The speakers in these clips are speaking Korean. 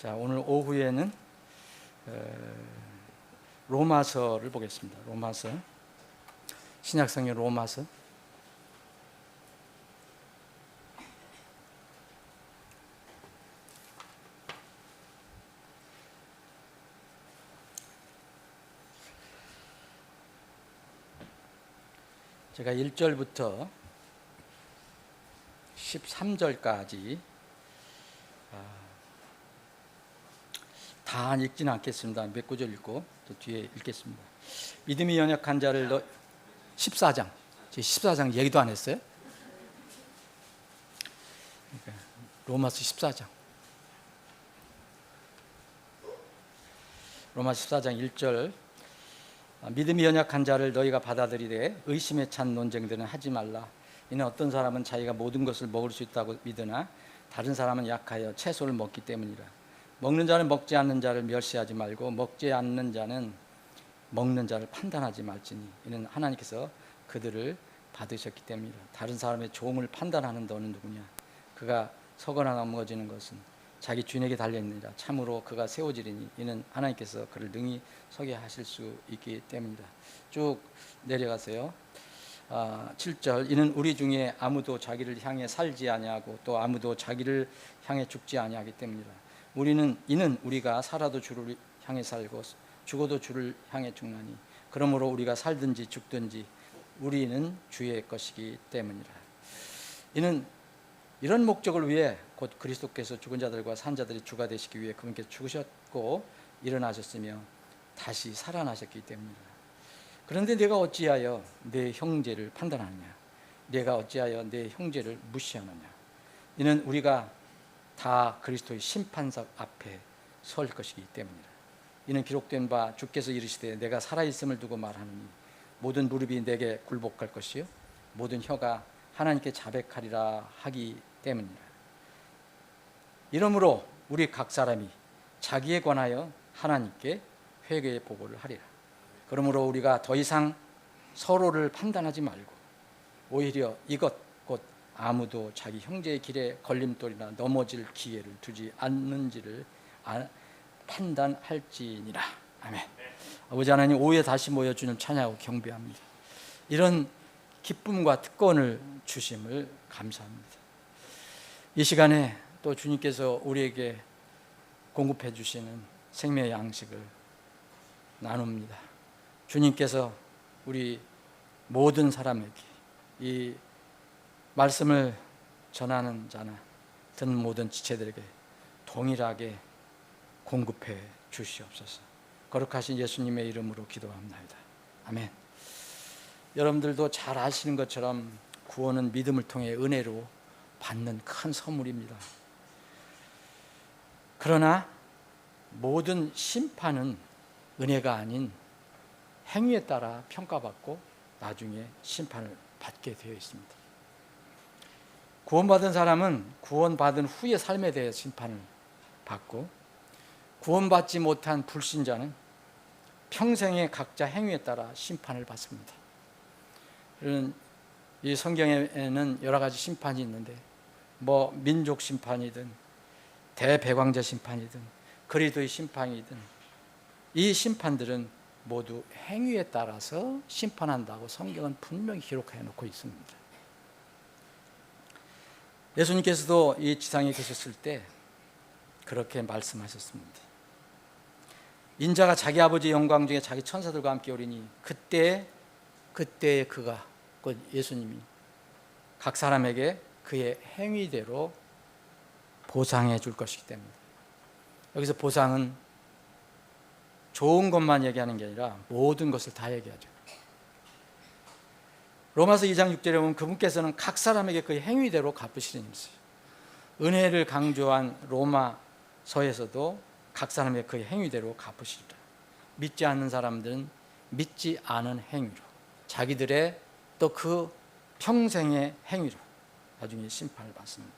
자, 오늘 오후에는 로마서를 보겠습니다. 로마서, 신약성경 로마서. 제가 1절부터 13절까지 다 읽지는 않겠습니다. 몇 구절 읽고 또 뒤에 읽겠습니다. 믿음이 연약한 자를 14장, 14장 얘기도 안 했어요. 그러니까 로마서 14장, 로마서 14장 1절. 믿음이 연약한 자를 너희가 받아들이되 의심에 찬 논쟁들은 하지 말라. 이는 어떤 사람은 자기가 모든 것을 먹을 수 있다고 믿으나 다른 사람은 약하여 채소를 먹기 때문이라. 먹는 자는 먹지 않는 자를 멸시하지 말고 먹지 않는 자는 먹는 자를 판단하지 말지니 이는 하나님께서 그들을 받으셨기 때문이라. 다른 사람의 종을 판단하는 너는 누구냐? 그가 서거나 넘어지는 것은 자기 주인에게 달려있느니라. 참으로 그가 세워지리니 이는 하나님께서 그를 능히 서게 하실 수 있기 때문이다. 쭉 내려가세요. 7절. 이는 우리 중에 아무도 자기를 향해 살지 아니하고 또 아무도 자기를 향해 죽지 아니하기 때문이라. 이는 우리가 살아도 주를 향해 살고 죽어도 주를 향해 죽나니 그러므로 우리가 살든지 죽든지 우리는 주의 것이기 때문이라. 이는 이런 목적을 위해 곧 그리스도께서 죽은 자들과 산 자들이 주가 되시기 위해 그분께서 죽으셨고 일어나셨으며 다시 살아나셨기 때문이라. 그런데 내가 어찌하여 내 형제를 판단하느냐? 내가 어찌하여 내 형제를 무시하느냐? 이는 우리가 다 그리스도의 심판석 앞에 설 것이기 때문이라. 이는 기록된 바 주께서 이르시되 내가 살아있음을 두고 말하노니 모든 무릎이 내게 굴복할 것이요 모든 혀가 하나님께 자백하리라 하기 때문이라. 이러므로 우리 각 사람이 자기에 관하여 하나님께 회개의 보고를 하리라. 그러므로 우리가 더 이상 서로를 판단하지 말고 오히려 이것 곧 아무도 자기 형제의 길에 걸림돌이나 넘어질 기회를 두지 않는지를 판단할지니라. 아멘. 아버지 하나님, 오후에 다시 모여 주님 찬양하고 경배합니다. 이런 기쁨과 특권을 주심을 감사합니다. 이 시간에 또 주님께서 우리에게 공급해 주시는 생명의 양식을 나눕니다. 주님께서 우리 모든 사람에게 이 말씀을 전하는 자나 듣는 모든 지체들에게 동일하게 공급해 주시옵소서. 거룩하신 예수님의 이름으로 기도합나이다. 아멘. 여러분들도 잘 아시는 것처럼 구원은 믿음을 통해 은혜로 받는 큰 선물입니다. 그러나 모든 심판은 은혜가 아닌 행위에 따라 평가받고 나중에 심판을 받게 되어 있습니다. 구원받은 사람은 구원받은 후의 삶에 대해 심판을 받고, 구원받지 못한 불신자는 평생의 각자 행위에 따라 심판을 받습니다. 이 성경에는 여러 가지 심판이 있는데 민족 심판이든 대배광자 심판이든 그리스도의 심판이든 이 심판들은 모두 행위에 따라서 심판한다고 성경은 분명히 기록해 놓고 있습니다. 예수님께서도 이 지상에 계셨을 때 그렇게 말씀하셨습니다. 인자가 자기 아버지의 영광 중에 자기 천사들과 함께 오리니 그때에 그가, 곧 예수님이 각 사람에게 그의 행위대로 보상해 줄 것이기 때문입니다. 여기서 보상은 좋은 것만 얘기하는 게 아니라 모든 것을 다 얘기하죠. 로마서 2장 6절에 보면 그분께서는 각 사람에게 그의 행위대로 갚으시는 것이에요. 은혜를 강조한 로마서에서도 각 사람에게 그의 행위대로 갚으시리라. 믿지 않는 사람들은 믿지 않은 행위로, 자기들의 또 그 평생의 행위로 나중에 심판을 받습니다.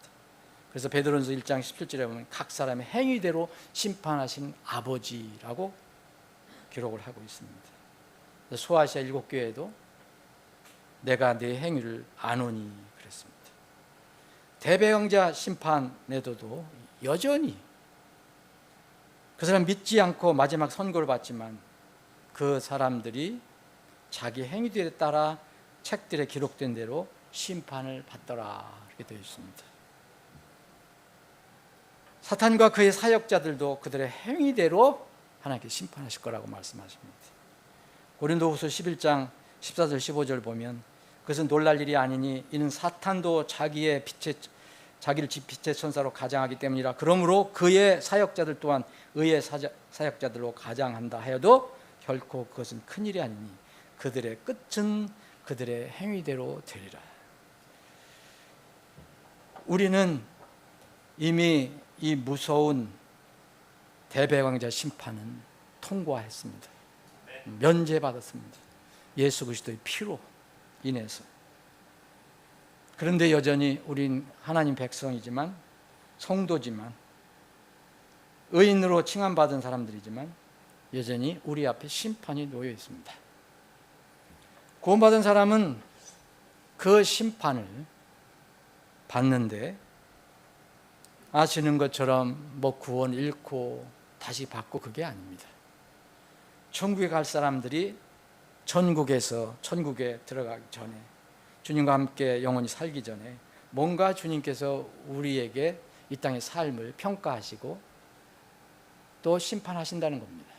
그래서 베드로전서 1장 17절에 보면 각 사람의 행위대로 심판하신 아버지라고 기록을 하고 있습니다. 소아시아 7교회도 내가 네 행위를 아노니 그랬습니다. 대배영자 심판에도 여전히 그 사람 믿지 않고 마지막 선고를 받지만 그 사람들이 자기 행위들에 따라 책들에 기록된 대로 심판을 받더라, 이렇게 되어 있습니다. 사탄과 그의 사역자들도 그들의 행위대로 하나님께 심판하실 거라고 말씀하십니다. 고린도후서 11장 14절 15절 보면 그것은 놀랄 일이 아니니 이는 사탄도 자기를 빛의 천사로 가장하기 때문이라. 그러므로 그의 사역자들 또한 의의 사역자들로 가장한다 하여도 결코 그것은 큰일이 아니니 그들의 끝은 그들의 행위대로 되리라. 우리는 이미 이 무서운 대배왕자 심판은 통과했습니다. 면제받았습니다. 예수 그리스도의 피로 인해서. 그런데 여전히 우린 하나님 백성이지만, 성도지만, 의인으로 칭함받은 사람들이지만 여전히 우리 앞에 심판이 놓여 있습니다. 구원받은 사람은 그 심판을 받는데 아시는 것처럼 뭐 구원 잃고 다시 받고 그게 아닙니다. 천국에 갈 사람들이 천국에 들어가기 전에, 주님과 함께 영원히 살기 전에 뭔가 주님께서 우리에게 이 땅의 삶을 평가하시고 또 심판하신다는 겁니다.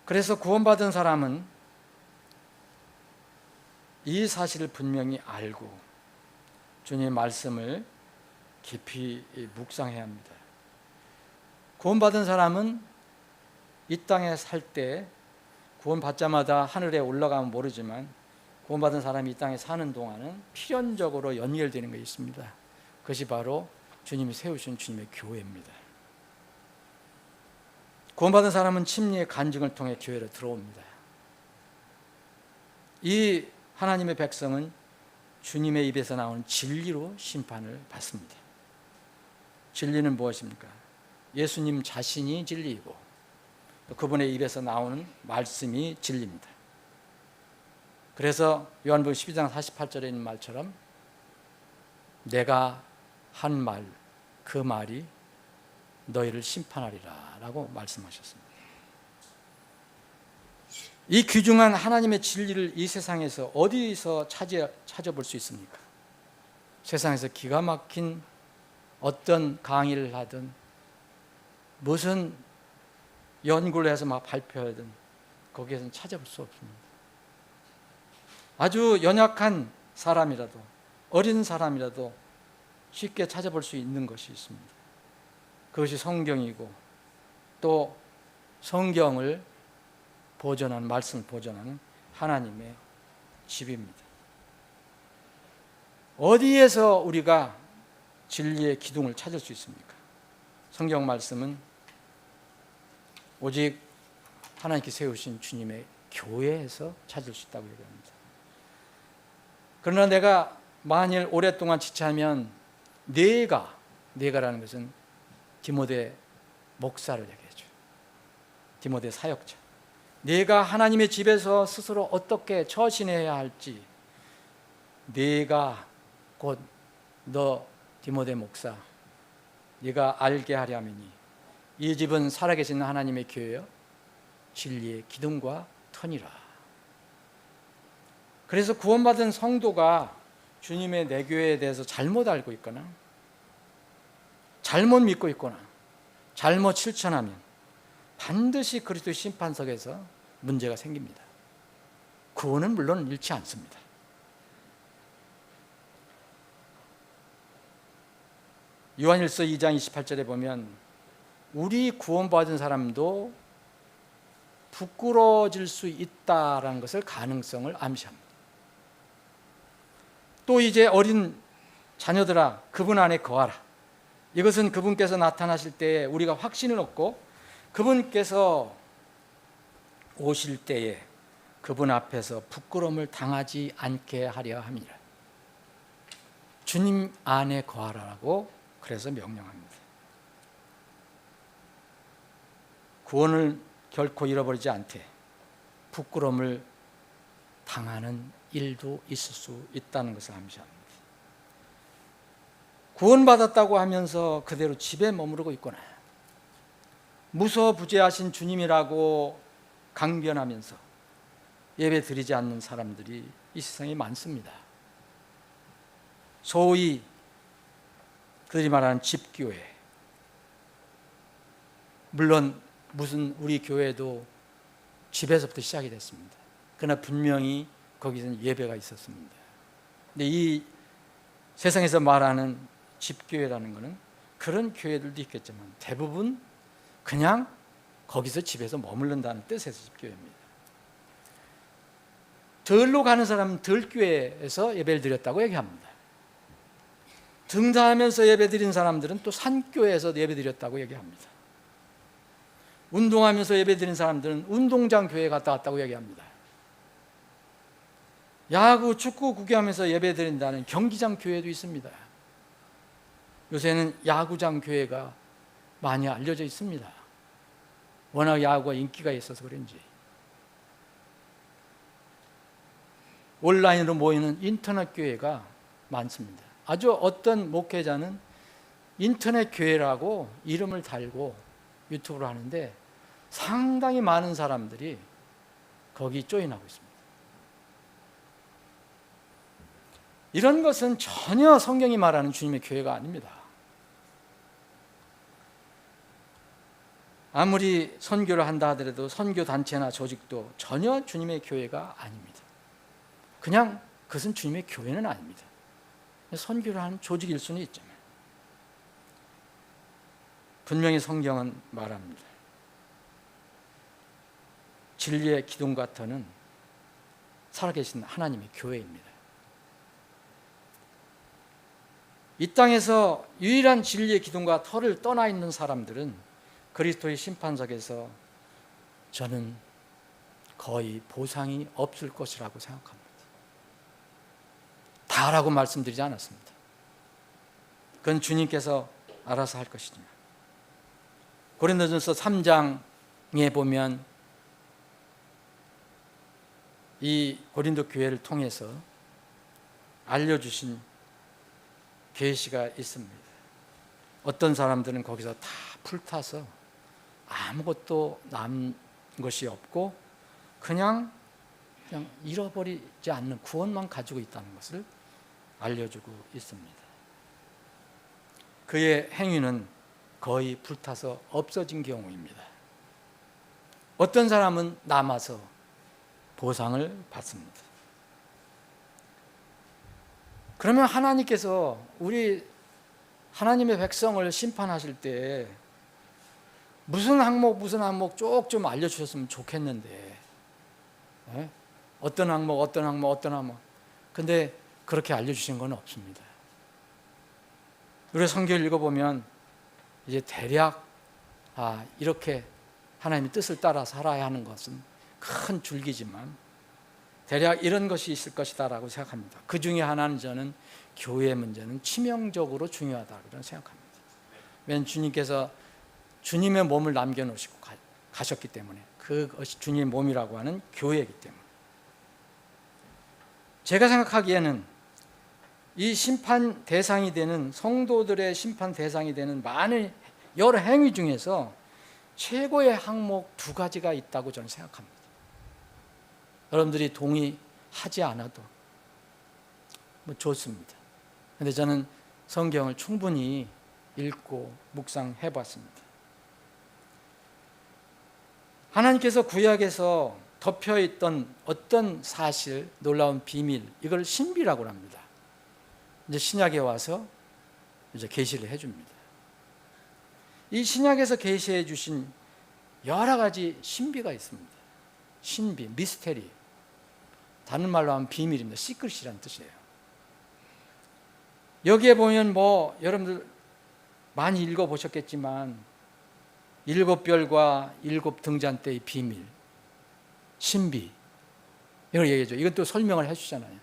그래서 구원받은 사람은 이 사실을 분명히 알고 주님의 말씀을 깊이 묵상해야 합니다. 구원받은 사람은 이 땅에 살 때 구원받자마자 하늘에 올라가면 모르지만 구원받은 사람이 이 땅에 사는 동안은 필연적으로 연결되는 것이 있습니다. 그것이 바로 주님이 세우신 주님의 교회입니다. 구원받은 사람은 침례의 간증을 통해 교회로 들어옵니다. 이 하나님의 백성은 주님의 입에서 나오는 진리로 심판을 받습니다. 진리는 무엇입니까? 예수님 자신이 진리이고 그분의 입에서 나오는 말씀이 진리입니다. 그래서 요한복음 12장 48절에 있는 말처럼 내가 한 말, 그 말이 너희를 심판하리라 라고 말씀하셨습니다. 이 귀중한 하나님의 진리를 이 세상에서 어디서 찾아볼 수 있습니까? 세상에서 기가 막힌 어떤 강의를 하든 무슨 연구를 해서 막 발표하든 거기에서는 찾아볼 수 없습니다. 아주 연약한 사람이라도, 어린 사람이라도 쉽게 찾아볼 수 있는 것이 있습니다. 그것이 성경이고 또 성경을 보존하는, 말씀을 보존하는 하나님의 집입니다. 어디에서 우리가 진리의 기둥을 찾을 수 있습니까? 성경 말씀은 오직 하나님께 세우신 주님의 교회에서 찾을 수 있다고 얘기합니다. 그러나 내가 만일 오랫동안 지체하면 네가라는 것은 디모데 목사를 얘기해줘. 디모데 사역자. 네가 하나님의 집에서 스스로 어떻게 처신해야 할지, 네가 곧 너 디모데 목사, 네가 알게 하려면이 이 집은 살아계신 하나님의 교회요 진리의 기둥과 터니라. 그래서 구원받은 성도가 주님의 내 교회에 대해서 잘못 알고 있거나 잘못 믿고 있거나 잘못 실천하면 반드시 그리스도의 심판석에서 문제가 생깁니다. 구원은 물론 잃지 않습니다. 요한일서 2장 28절에 보면 우리 구원받은 사람도 부끄러워질 수 있다라는 것을, 가능성을 암시합니다. 또 이제 어린 자녀들아 그분 안에 거하라. 이것은 그분께서 나타나실 때에 우리가 확신을 얻고 그분께서 오실 때에 그분 앞에서 부끄러움을 당하지 않게 하려 함이라. 주님 안에 거하라고 그래서 명령합니다. 구원을 결코 잃어버리지 않되 부끄러움을 당하는 일도 있을 수 있다는 것을 암시합니다. 구원받았다고 하면서 그대로 집에 머무르고 있거나 무소부재하신 주님이라고 강변하면서 예배 드리지 않는 사람들이 이 세상에 많습니다. 소위 그들이 말하는 집교회, 물론 무슨 우리 교회도 집에서부터 시작이 됐습니다. 그러나 분명히 거기서는 예배가 있었습니다. 근데 이 세상에서 말하는 집교회라는 것은 그런 교회들도 있겠지만 대부분 그냥 거기서 집에서 머무른다는 뜻에서 집교회입니다. 들로 가는 사람은 들교회에서 예배를 드렸다고 얘기합니다. 등산하면서 예배 드린 사람들은 또 산교회에서 예배 드렸다고 얘기합니다. 운동하면서 예배 드린 사람들은 운동장 교회 갔다 왔다고 얘기합니다. 야구, 축구 구경하면서 예배 드린다는 경기장 교회도 있습니다. 요새는 야구장 교회가 많이 알려져 있습니다. 워낙 야구가 인기가 있어서 그런지. 온라인으로 모이는 인터넷 교회가 많습니다. 아주 어떤 목회자는 인터넷 교회라고 이름을 달고 유튜브를 하는데 상당히 많은 사람들이 거기 조인하고 있습니다. 이런 것은 전혀 성경이 말하는 주님의 교회가 아닙니다. 아무리 선교를 한다 하더라도 선교 단체나 조직도 전혀 주님의 교회가 아닙니다. 그냥 그것은 주님의 교회는 아닙니다. 선교를 하는 조직일 수는 있지만 분명히 성경은 말합니다. 진리의 기둥과 터는 살아계신 하나님의 교회입니다. 이 땅에서 유일한 진리의 기둥과 터를 떠나 있는 사람들은 그리스도의 심판석에서 저는 거의 보상이 없을 것이라고 생각합니다. 다라고 말씀드리지 않았습니다. 그건 주님께서 알아서 할 것이지만 고린도전서 3장에 보면 이 고린도 교회를 통해서 알려주신 계시가 있습니다. 어떤 사람들은 거기서 다 불타서 아무것도 남은 것이 없고 그냥 잃어버리지 않는 구원만 가지고 있다는 것을 알려주고 있습니다. 그의 행위는 거의 불타서 없어진 경우입니다. 어떤 사람은 남아서 보상을 받습니다. 그러면 하나님께서 우리 하나님의 백성을 심판하실 때 무슨 항목 쭉 좀 알려주셨으면 좋겠는데 어떤 항목 근데 그렇게 알려주신 건 없습니다. 우리 성경을 읽어보면 이제 대략 이렇게 하나님의 뜻을 따라 살아야 하는 것은 큰 줄기지만 대략 이런 것이 있을 것이다라고 생각합니다. 그 중에 하나는 저는 교회 문제는 치명적으로 중요하다고 생각합니다. 왜냐하면 주님께서 주님의 몸을 남겨놓으시고 가셨기 때문에 그것이 주님의 몸이라고 하는 교회이기 때문에 제가 생각하기에는 이 심판 대상이 되는 성도들의 심판 대상이 되는 많은 여러 행위 중에서 최고의 항목 2가지가 있다고 저는 생각합니다. 여러분들이 동의하지 않아도 좋습니다. 그런데 저는 성경을 충분히 읽고 묵상해 봤습니다. 하나님께서 구약에서 덮여있던 어떤 사실, 놀라운 비밀, 이걸 신비라고 합니다. 이제 신약에 와서 이제 계시를 해줍니다. 이 신약에서 계시해 주신 여러 가지 신비가 있습니다. 신비, 미스테리. 다른 말로 하면 비밀입니다. 시크릿이라는 뜻이에요. 여기에 보면 여러분들 많이 읽어보셨겠지만 7별과 7등잔대의 비밀, 신비 이걸 얘기해줘. 이건 또 설명을 해주잖아요.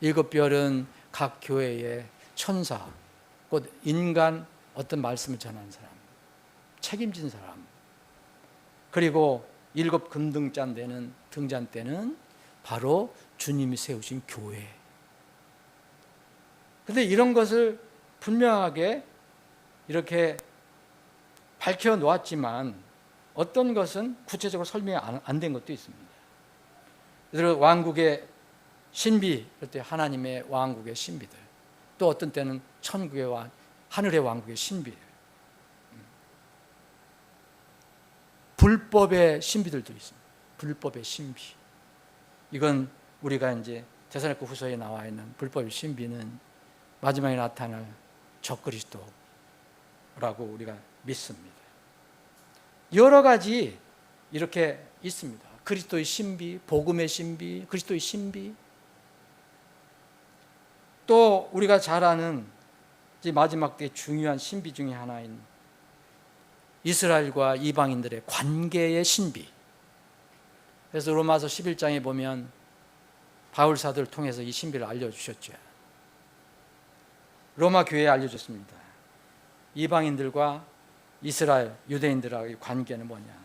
7별은 각 교회의 천사, 곧 인간 어떤 말씀을 전하는 사람, 책임진 사람. 그리고 7금등잔대는 등잔대는 바로 주님이 세우신 교회. 그런데 이런 것을 분명하게 이렇게 밝혀 놓았지만 어떤 것은 구체적으로 설명이 안 된 것도 있습니다. 예를 들어 왕국의 신비, 그럴 때 하나님의 왕국의 신비들, 또 어떤 때는 천국의 왕, 하늘의 왕국의 신비, 불법의 신비들도 있습니다. 불법의 신비. 이건 우리가 이제 데살로니가 후서에 나와 있는 불법의 신비는 마지막에 나타날 적그리스도라고 우리가 믿습니다. 여러 가지 이렇게 있습니다. 그리스도의 신비, 복음의 신비, 그리스도의 신비. 또 우리가 잘 아는 마지막 때 중요한 신비 중에 하나인 이스라엘과 이방인들의 관계의 신비. 그래서 로마서 11장에 보면 바울 사도를 통해서 이 신비를 알려주셨죠. 로마 교회에 알려줬습니다. 이방인들과 이스라엘 유대인들과의 관계는 뭐냐?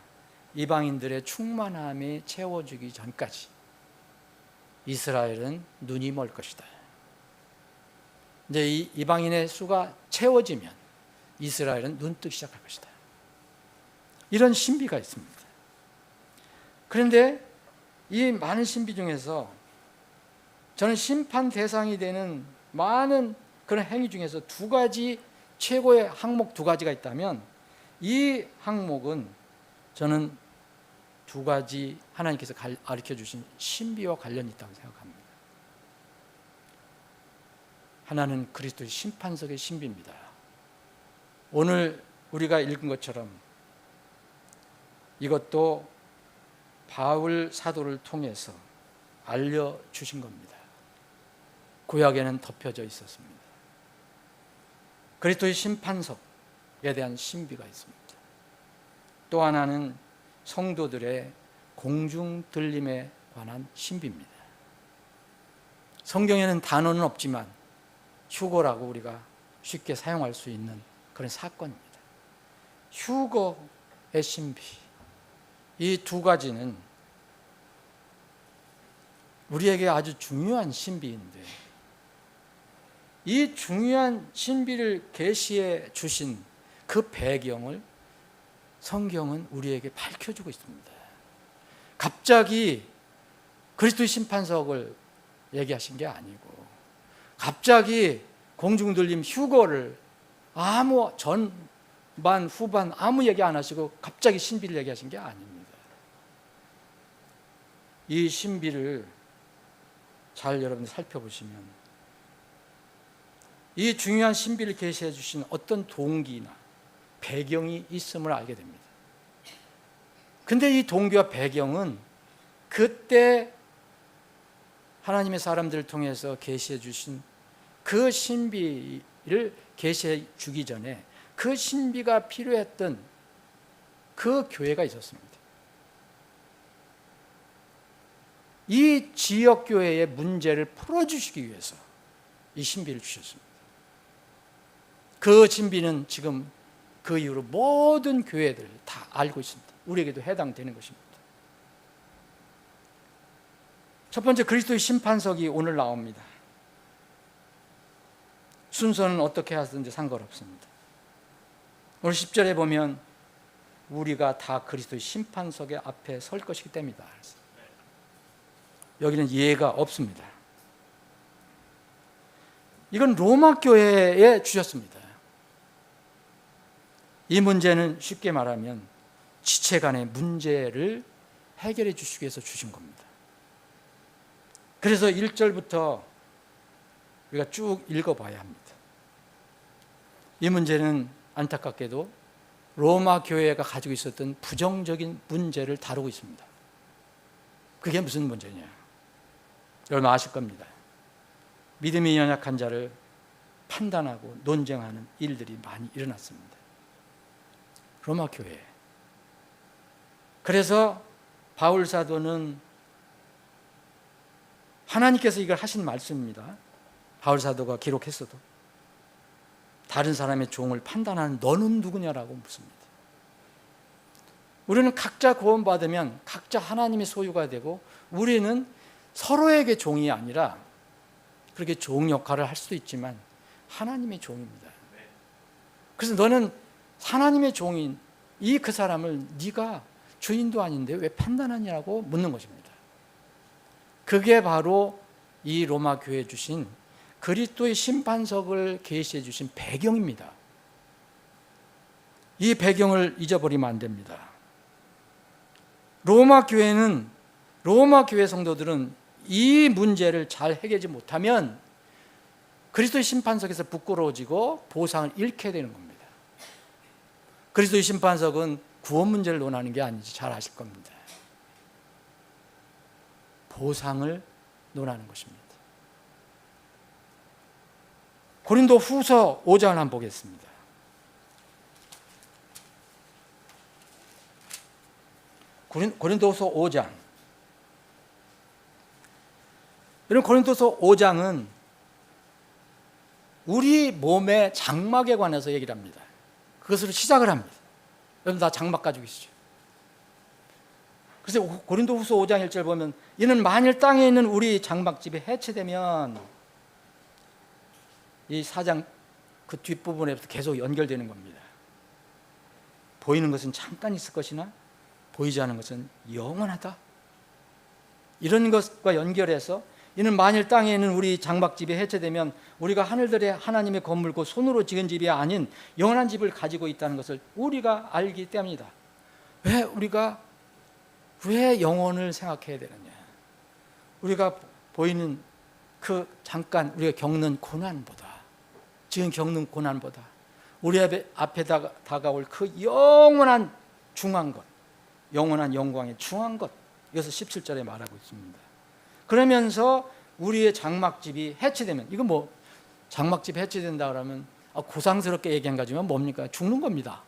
이방인들의 충만함이 채워주기 전까지 이스라엘은 눈이 멀 것이다. 이제 이 이방인의 수가 채워지면 이스라엘은 눈 뜨기 시작할 것이다. 이런 신비가 있습니다. 그런데 이 많은 신비 중에서 저는 심판 대상이 되는 많은 그런 행위 중에서 두 가지, 최고의 항목 두 가지가 있다면 이 항목은 저는 두 가지 하나님께서 가르쳐 주신 신비와 관련이 있다고 생각합니다. 하나는 그리스도의 심판석의 신비입니다. 오늘 우리가 읽은 것처럼 이것도 바울 사도를 통해서 알려주신 겁니다. 구약에는 덮여져 있었습니다. 그리스도의 심판석에 대한 신비가 있습니다. 또 하나는 성도들의 공중 들림에 관한 신비입니다. 성경에는 단어는 없지만 휴거라고 우리가 쉽게 사용할 수 있는 그런 사건입니다. 휴거의 신비, 이 두 가지는 우리에게 아주 중요한 신비인데 이 중요한 신비를 계시해 주신 그 배경을 성경은 우리에게 밝혀주고 있습니다. 갑자기 그리스도의 심판석을 얘기하신 게 아니고 갑자기 공중들림 휴거를 아무 전반 후반 아무 얘기 안 하시고 갑자기 신비를 얘기하신 게 아닙니다. 이 신비를 잘 여러분 살펴보시면 이 중요한 신비를 계시해 주신 어떤 동기나 배경이 있음을 알게 됩니다. 근데 이 동기와 배경은 그때 하나님의 사람들을 통해서 계시해 주신 그 신비를 계시해 주기 전에 그 신비가 필요했던 그 교회가 있었습니다. 이 지역 교회의 문제를 풀어주시기 위해서 이 신비를 주셨습니다. 그 신비는 지금 그 이후로 모든 교회들 다 알고 있습니다. 우리에게도 해당되는 것입니다. 첫 번째, 그리스도의 심판석이 오늘 나옵니다. 순서는 어떻게 하든지 상관없습니다. 오늘 10절에 보면 우리가 다 그리스도의 심판석의 앞에 설 것이기 때문이다. 여기는 예가 없습니다. 이건 로마 교회에 주셨습니다. 이 문제는 쉽게 말하면 지체 간의 문제를 해결해 주시기 위해서 주신 겁니다. 그래서 1절부터 우리가 쭉 읽어봐야 합니다. 이 문제는 안타깝게도 로마 교회가 가지고 있었던 부정적인 문제를 다루고 있습니다. 그게 무슨 문제냐? 여러분 아실 겁니다. 믿음이 연약한 자를 판단하고 논쟁하는 일들이 많이 일어났습니다. 로마 교회. 그래서 바울 사도는 하나님께서 이걸 하신 말씀입니다. 바울 사도가 기록했어도 다른 사람의 종을 판단하는 너는 누구냐라고 묻습니다. 우리는 각자 구원받으면 각자 하나님의 소유가 되고 우리는 서로에게 종이 아니라 그렇게 종 역할을 할 수도 있지만 하나님의 종입니다. 그래서 너는 하나님의 종인 그 사람을 네가 주인도 아닌데 왜 판단하냐고 묻는 것입니다. 그게 바로 이 로마 교회에 주신 그리스도의 심판석을 계시해 주신 배경입니다. 이 배경을 잊어버리면 안 됩니다. 로마 교회 성도들은 이 문제를 잘 해결하지 못하면 그리스도의 심판석에서 부끄러워지고 보상을 잃게 되는 겁니다. 그리스도의 심판석은 구원 문제를 논하는 게 아니지, 잘 아실 겁니다. 보상을 논하는 것입니다. 고린도 후서 5장을 한번 보겠습니다. 고린도서 5장. 여러분, 고린도서 5장은 우리 몸의 장막에 관해서 얘기를 합니다. 그것으로 시작을 합니다. 여러분 다 장막 가지고 계시죠? 그래서 고린도후서 5장 1절 보면 이는 만일 땅에 있는 우리 장막집이 해체되면, 이 4장 그 뒷부분에부터 계속 연결되는 겁니다. 보이는 것은 잠깐 있을 것이나 보이지 않는 것은 영원하다. 이런 것과 연결해서 이는 만일 땅에 있는 우리 장막집이 해체되면 우리가 하늘들의 하나님의 건물고 손으로 지은 집이 아닌 영원한 집을 가지고 있다는 것을 우리가 알기 때문이다. 왜 영혼을 생각해야 되느냐? 우리가 보이는 그 잠깐 우리가 겪는 고난보다, 지금 겪는 고난보다 우리 앞에 다가올 그 영원한 중한 것, 영원한 영광의 중한 것, 이것을 17절에 말하고 있습니다. 그러면서 우리의 장막집이 해체되면, 이건 뭐 장막집 해체된다 그러면 고상스럽게 얘기한 거지만 뭡니까? 죽는 겁니다.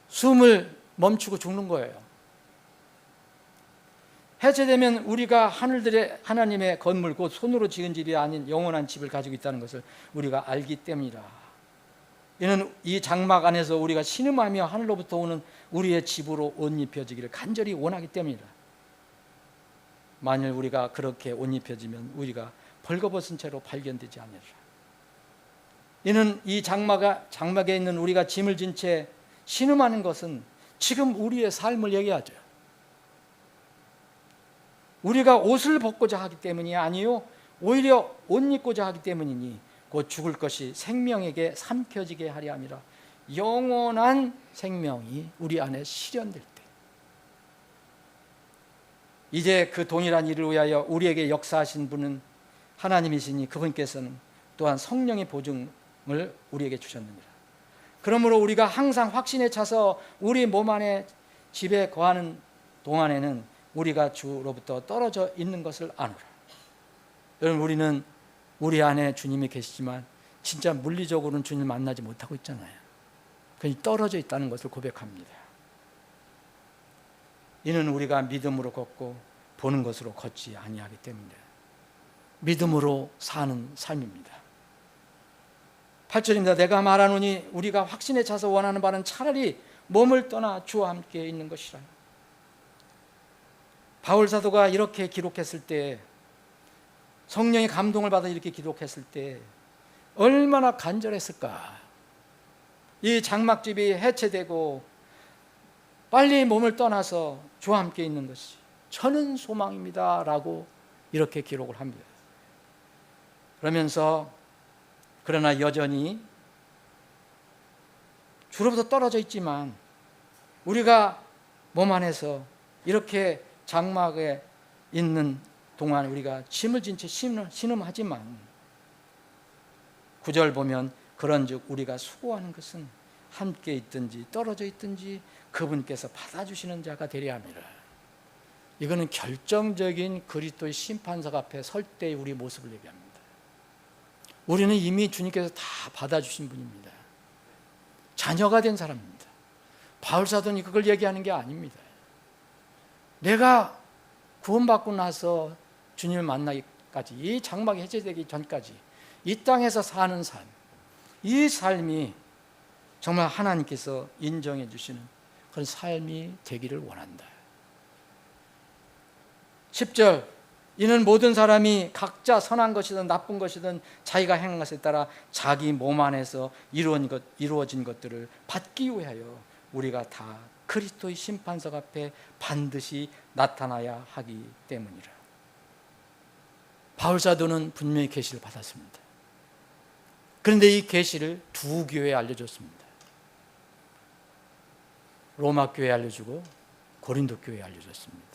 숨을 멈추고 죽는 거예요. 해체되면 우리가 하늘들의 하나님의 건물, 곧 손으로 지은 집이 아닌 영원한 집을 가지고 있다는 것을 우리가 알기 때문이라. 이는 이 장막 안에서 우리가 신음하며 하늘로부터 오는 우리의 집으로 옷 입혀지기를 간절히 원하기 때문이라. 만일 우리가 그렇게 옷 입혀지면 우리가 벌거벗은 채로 발견되지 않으리라. 이는 이 장막에 있는 우리가 짐을 진 채 신음하는 것은 지금 우리의 삶을 얘기하죠. 우리가 옷을 벗고자 하기 때문이 아니요 오히려 옷 입고자 하기 때문이니 곧 죽을 것이 생명에게 삼켜지게 하려 함이라. 영원한 생명이 우리 안에 실현될 때, 이제 그 동일한 일을 위하여 우리에게 역사하신 분은 하나님이시니 그분께서는 또한 성령의 보증을 우리에게 주셨느니라. 그러므로 우리가 항상 확신에 차서 우리 몸 안에 집에 거하는 동안에는 우리가 주로부터 떨어져 있는 것을 아노라. 여러분, 우리는 우리 안에 주님이 계시지만 진짜 물리적으로는 주님을 만나지 못하고 있잖아요. 그냥 떨어져 있다는 것을 고백합니다. 이는 우리가 믿음으로 걷고 보는 것으로 걷지 아니하기 때문이다. 믿음으로 사는 삶입니다. 8절입니다. 내가 말하노니 우리가 확신에 차서 원하는 바는 차라리 몸을 떠나 주와 함께 있는 것이라. 바울 사도가 이렇게 기록했을 때, 성령의 감동을 받아 이렇게 기록했을 때 얼마나 간절했을까. 이 장막집이 해체되고 빨리 몸을 떠나서 주와 함께 있는 것이 저는 소망입니다 라고 이렇게 기록을 합니다. 그러면서 그러나 여전히 주로부터 떨어져 있지만 우리가 몸 안에서 이렇게 장막에 있는 동안 우리가 짐을 진 채 신음하지만 9절 보면 그런즉 우리가 수고하는 것은 함께 있든지 떨어져 있든지 그분께서 받아주시는 자가 되려 함이라. 이거는 결정적인 그리스도의 심판석 앞에 설 때의 우리 모습을 얘기합니다. 우리는 이미 주님께서 다 받아주신 분입니다. 자녀가 된 사람입니다. 바울 사도는 그걸 얘기하는 게 아닙니다. 내가 구원받고 나서 주님을 만나기까지, 이 장막이 해제되기 전까지 이 땅에서 사는 삶, 이 삶이 정말 하나님께서 인정해 주시는 그런 삶이 되기를 원한다. 10절 이는 모든 사람이 각자 선한 것이든 나쁜 것이든 자기가 행한 것에 따라 자기 몸 안에서 이루어진 것들을 받기 위하여 우리가 다 그리스도의 심판석 앞에 반드시 나타나야 하기 때문이라. 바울 사도는 분명히 계시를 받았습니다. 그런데 이 계시를 두 교회에 알려줬습니다. 로마 교회에 알려주고 고린도 교회에 알려줬습니다.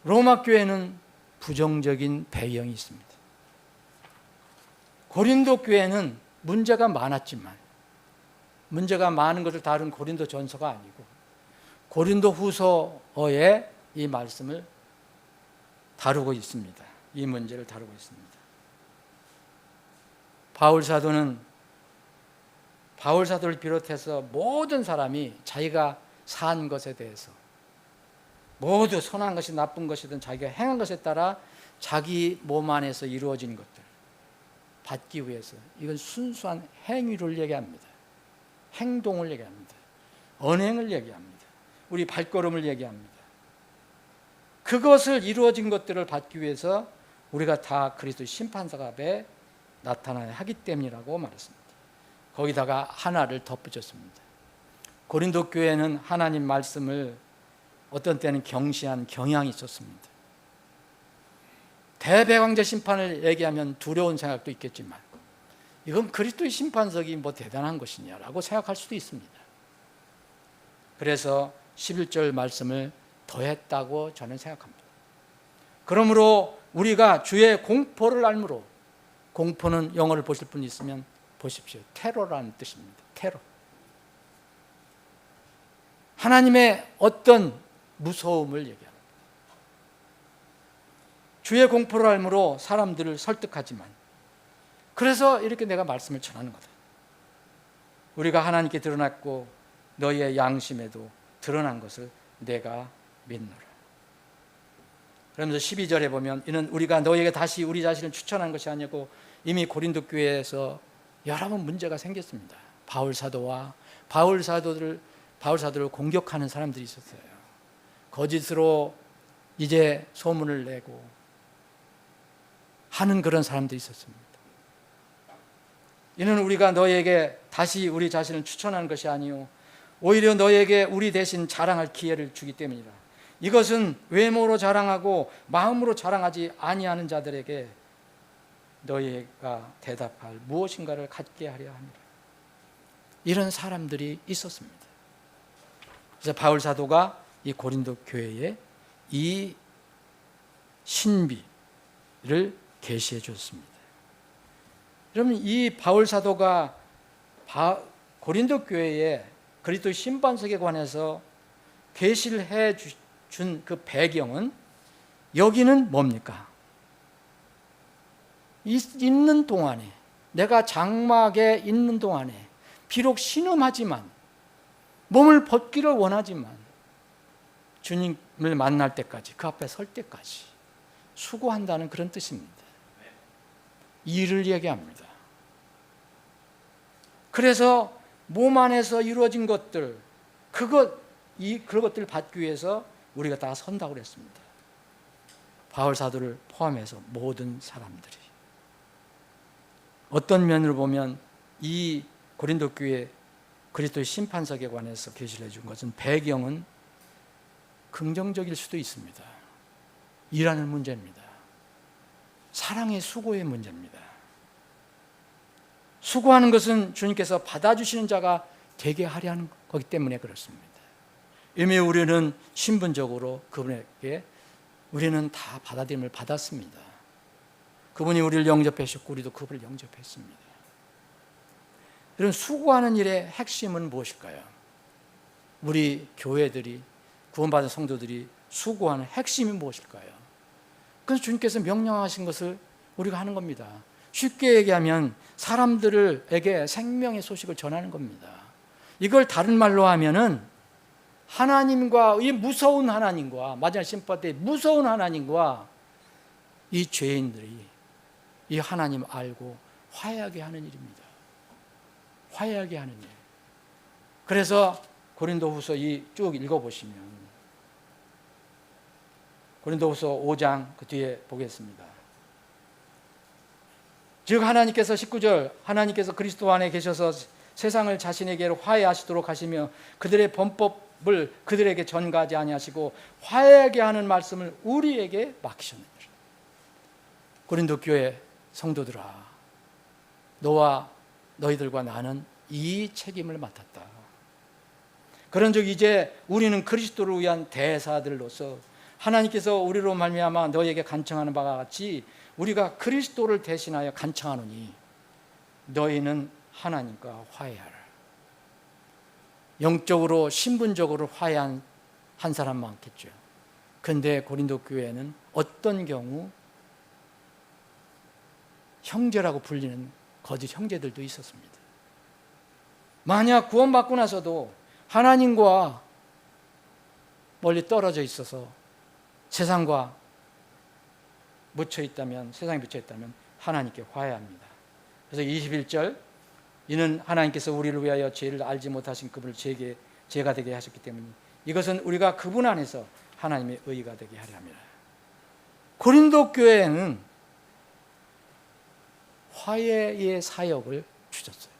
로마 교회는 부정적인 배경이 있습니다. 고린도 교회는 문제가 많았지만 문제가 많은 것을 다룬 고린도 전서가 아니고 고린도 후서에 이 말씀을 다루고 있습니다. 이 문제를 다루고 있습니다. 바울 사도를 비롯해서 모든 사람이 자기가 산 것에 대해서 모두 선한 것이 나쁜 것이든 자기가 행한 것에 따라 자기 몸 안에서 이루어진 것들 받기 위해서, 이건 순수한 행위를 얘기합니다. 행동을 얘기합니다. 언행을 얘기합니다. 우리 발걸음을 얘기합니다. 그것을 이루어진 것들을 받기 위해서 우리가 다 그리스도의 심판석 앞에 나타나야 하기 때문이라고 말했습니다. 거기다가 하나를 덧붙였습니다. 고린도 교회는 하나님 말씀을 어떤 때는 경시한 경향이 있었습니다. 대배왕제 심판을 얘기하면 두려운 생각도 있겠지만 이건 그리스도의 심판석이 뭐 대단한 것이냐라고 생각할 수도 있습니다. 그래서 11절 말씀을 더했다고 저는 생각합니다. 그러므로 우리가 주의 공포를 알므로, 공포는 영어를 보실 분 있으면 보십시오. 테러라는 뜻입니다. 테러. 하나님의 어떤 무서움을 얘기합니다. 주의 공포를 알므로 사람들을 설득하지만, 그래서 이렇게 내가 말씀을 전하는 거다. 우리가 하나님께 드러났고 너희의 양심에도 드러난 것을 내가 믿노라. 그러면서 12절에 보면 이는 우리가 너희에게 다시 우리 자신을 추천한 것이 아니고 이미 고린도 교회에서 여러 번 문제가 생겼습니다. 바울 사도를 공격하는 사람들이 있었어요. 거짓으로 이제 소문을 내고 하는 그런 사람들이 있었습니다. 이는 우리가 너희에게 다시 우리 자신을 추천하는 것이 아니요 오히려 너희에게 우리 대신 자랑할 기회를 주기 때문이라. 이것은 외모로 자랑하고 마음으로 자랑하지 아니하는 자들에게 너희가 대답할 무엇인가를 갖게 하려 합니다. 이런 사람들이 있었습니다. 그래서 바울 사도가 이 고린도 교회에 이 신비를 계시해 줬습니다. 여러분, 이 바울 사도가 고린도 교회에 그리스도의 심판석에 관해서 계시를 해 준 그 배경은, 여기는 뭡니까? 있는 동안에, 내가 장막에 있는 동안에 비록 신음하지만, 몸을 벗기를 원하지만 주님을 만날 때까지, 그 앞에 설 때까지 수고한다는 그런 뜻입니다. 일을 얘기합니다. 그래서 몸 안에서 이루어진 것들, 그것들을 받기 위해서 우리가 다 선다고 그랬습니다. 바울 사도를 포함해서 모든 사람들이. 어떤 면으로 보면 이 고린도 교회 그리스도의 심판석에 관해서 계시를 해준 것은, 배경은 긍정적일 수도 있습니다. 일하는 문제입니다. 사랑의 수고의 문제입니다. 수고하는 것은 주님께서 받아주시는 자가 되게 하려 하는 거기 때문에 그렇습니다. 이미 우리는 신분적으로 그분에게 우리는 다 받아들임을 받았습니다. 그분이 우리를 영접하셨고 우리도 그분을 영접했습니다. 이런 수고하는 일의 핵심은 무엇일까요? 우리 교회들이, 구원받은 성도들이 수고하는 핵심이 무엇일까요? 그래서 주님께서 명령하신 것을 우리가 하는 겁니다. 쉽게 얘기하면 사람들에게 생명의 소식을 전하는 겁니다. 이걸 다른 말로 하면은 하나님과, 이 무서운 하나님과, 마지막 심판 때 무서운 하나님과 이 죄인들이 이 하나님 알고 화해하게 하는 일입니다. 화해하게 하는 일. 그래서 고린도후서 쭉 읽어보시면, 고린도후서 5장 그 뒤에 보겠습니다. 즉 하나님께서 19절 하나님께서 그리스도 안에 계셔서 세상을 자신에게로 화해하시도록 하시며 그들의 범법을 그들에게 전가하지 아니하시고 화해하게 하는 말씀을 우리에게 맡기셨느니라. 고린도 교회 성도들아, 너와 너희들과 나는 이 책임을 맡았다. 그런즉 이제 우리는 그리스도를 위한 대사들로서 하나님께서 우리로 말미암아 너희에게 간청하는 바가 같이 우리가 그리스도를 대신하여 간청하노니 너희는 하나님과 화해하라. 영적으로 신분적으로 화해한 한 사람 많겠죠. 그런데 고린도 교회는 어떤 경우 형제라고 불리는 거짓 형제들도 있었습니다. 만약 구원받고 나서도 하나님과 멀리 떨어져 있어서 세상과 묻혀 있다면, 세상에 묻혀 있다면 하나님께 화해합니다. 그래서 21절 이는 하나님께서 우리를 위하여 죄를 알지 못하신 그분을 죄가 되게 하셨기 때문에 이것은 우리가 그분 안에서 하나님의 의가 되게 하려 합니다. 고린도 교회는 화해의 사역을 주셨어요.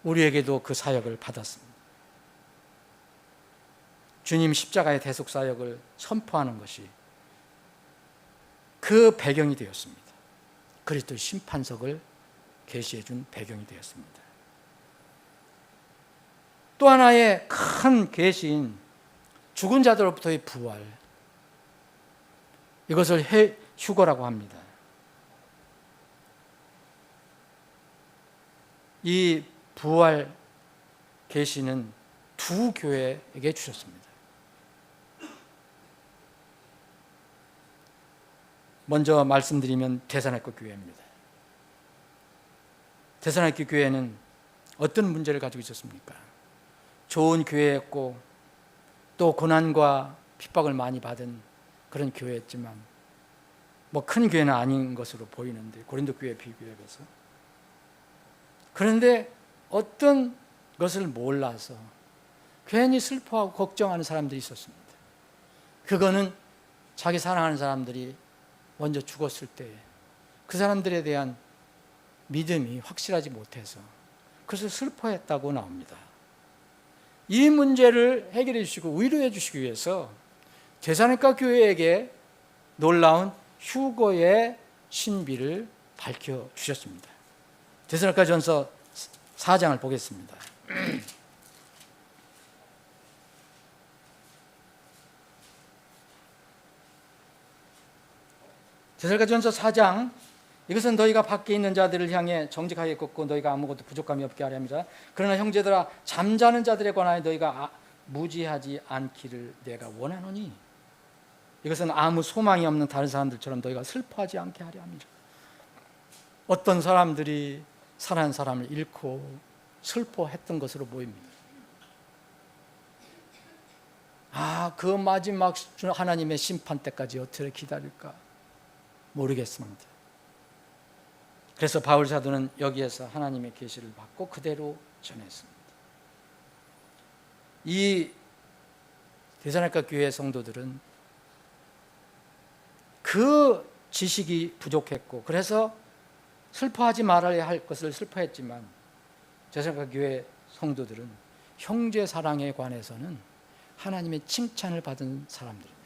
우리에게도 그 사역을 받았습니다. 주님 십자가의 대속 사역을 선포하는 것이 그 배경이 되었습니다. 그리스도의 심판석을 계시해 준 배경이 되었습니다. 또 하나의 큰 계시인 죽은 자들로부터의 부활, 이것을 휴거라고 합니다. 이 부활 계시는 두 교회에게 주셨습니다. 먼저 말씀드리면 데살로니가 교회입니다. 데살로니가 교회는 어떤 문제를 가지고 있었습니까? 좋은 교회였고 또 고난과 핍박을 많이 받은 그런 교회였지만 뭐 큰 교회는 아닌 것으로 보이는데 고린도 교회에 비교해서, 그런데 어떤 것을 몰라서 괜히 슬퍼하고 걱정하는 사람들이 있었습니다. 그거는 자기 사랑하는 사람들이 먼저 죽었을 때 그 사람들에 대한 믿음이 확실하지 못해서 그것을 슬퍼했다고 나옵니다. 이 문제를 해결해 주시고 위로해 주시기 위해서 데살로니가 교회에게 놀라운 휴거의 신비를 밝혀 주셨습니다. 데살로니가 전서 4장을 보겠습니다. 데살로니가 전서 4장, 이것은 너희가 밖에 있는 자들을 향해 정직하게 걷고 너희가 아무것도 부족함이 없게 하려 합니다. 그러나 형제들아, 잠자는 자들에 관하여 너희가 무지하지 않기를 내가 원하노니 이것은 아무 소망이 없는 다른 사람들처럼 너희가 슬퍼하지 않게 하려 합니다. 어떤 사람들이 사랑하는 사람을 잃고 슬퍼했던 것으로 보입니다. 그 마지막 하나님의 심판 때까지 어떻게 기다릴까 모르겠습니다. 그래서 바울 사도는 여기에서 하나님의 계시를 받고 그대로 전했습니다. 이 데살로니가 교회 성도들은 그 지식이 부족했고 그래서 슬퍼하지 말아야 할 것을 슬퍼했지만 데살로니가 교회 성도들은 형제 사랑에 관해서는 하나님의 칭찬을 받은 사람들입니다.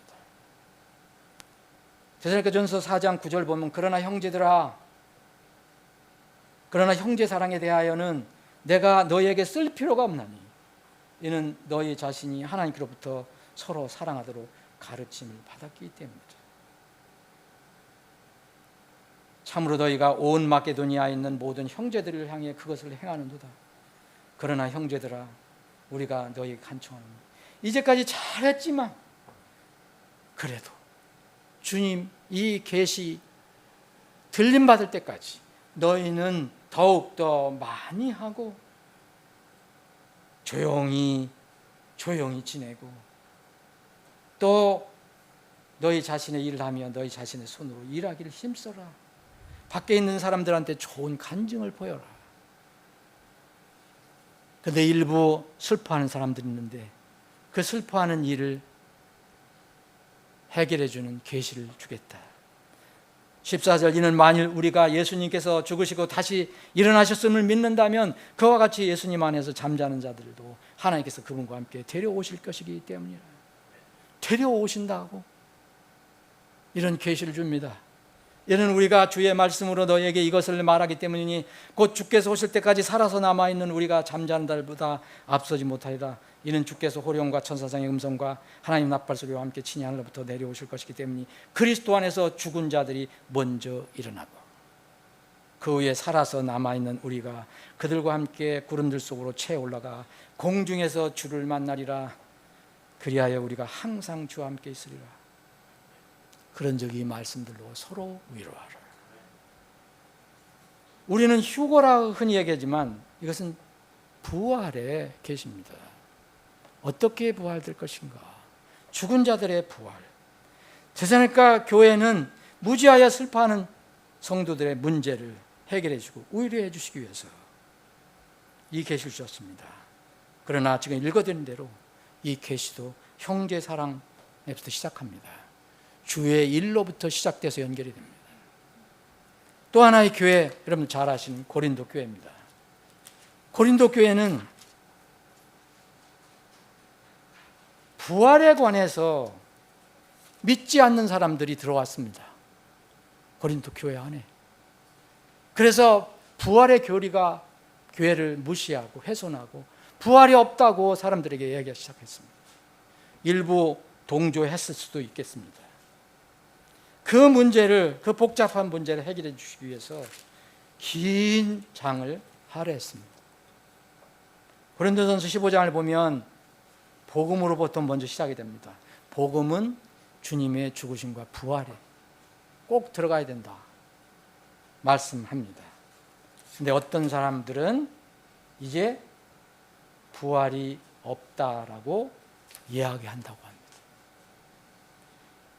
데살로니가 전서 4장 9절 보면 그러나 형제 사랑에 대하여는 내가 너희에게 쓸 필요가 없나니 이는 너희 자신이 하나님께로부터 서로 사랑하도록 가르침을 받았기 때문이다. 참으로 너희가 온 마게도니아에 있는 모든 형제들을 향해 그것을 행하는도다. 그러나 형제들아, 우리가 너희 간청하노니 이제까지 잘했지만 그래도 주님 이 계시 들림받을 때까지 너희는 더욱더 많이 하고 조용히 지내고 또 너희 자신의 일을 하며 너희 자신의 손으로 일하기를 힘써라. 밖에 있는 사람들한테 좋은 간증을 보여라. 그런데 일부 슬퍼하는 사람들이 있는데 그 슬퍼하는 일을 해결해 주는 계시를 주겠다. 14절, 이는 만일 우리가 예수님께서 죽으시고 다시 일어나셨음을 믿는다면 그와 같이 예수님 안에서 잠자는 자들도 하나님께서 그분과 함께 데려오실 것이기 때문이라. 데려오신다고 이런 계시를 줍니다. 이는 우리가 주의 말씀으로 너에게 이것을 말하기 때문이니 곧 주께서 오실 때까지 살아서 남아있는 우리가 잠자는 달보다 앞서지 못하리라. 이는 주께서 호령과 천사장의 음성과 하나님 나팔소리와 함께 친히 하늘로부터 내려오실 것이기 때문이 그리스도 안에서 죽은 자들이 먼저 일어나고 그 후에 살아서 남아있는 우리가 그들과 함께 구름들 속으로 채 올라가 공중에서 주를 만나리라. 그리하여 우리가 항상 주와 함께 있으리라. 그런 적이 말씀들로 서로 위로하라. 우리는 휴거라 흔히 얘기하지만 이것은 부활의 계시입니다. 어떻게 부활될 것인가? 죽은 자들의 부활. 대사님과 교회는 무지하여 슬퍼하는 성도들의 문제를 해결해 주고 위로해 주시기 위해서 이 계시를 주셨습니다. 그러나 지금 읽어드린 대로 이 계시도 형제 사랑에부터 시작합니다. 주의 일로부터 시작돼서 연결이 됩니다. 또 하나의 교회, 여러분 잘 아시는 고린도 교회입니다. 고린도 교회는 부활에 관해서 믿지 않는 사람들이 들어왔습니다. 고린도 교회 안에. 그래서 부활의 교리가 교회를 무시하고 훼손하고 부활이 없다고 사람들에게 얘기하기 시작했습니다. 일부 동조했을 수도 있겠습니다. 그 문제를, 그 복잡한 문제를 해결해 주시기 위해서 긴 장을 할애했습니다. 고린도전서 15장을 보면 복음으로부터 먼저 시작이 됩니다. 복음은 주님의 죽으심과 부활에 꼭 들어가야 된다 말씀합니다. 근데 어떤 사람들은 이제 부활이 없다라고 이야기한다고 합니다.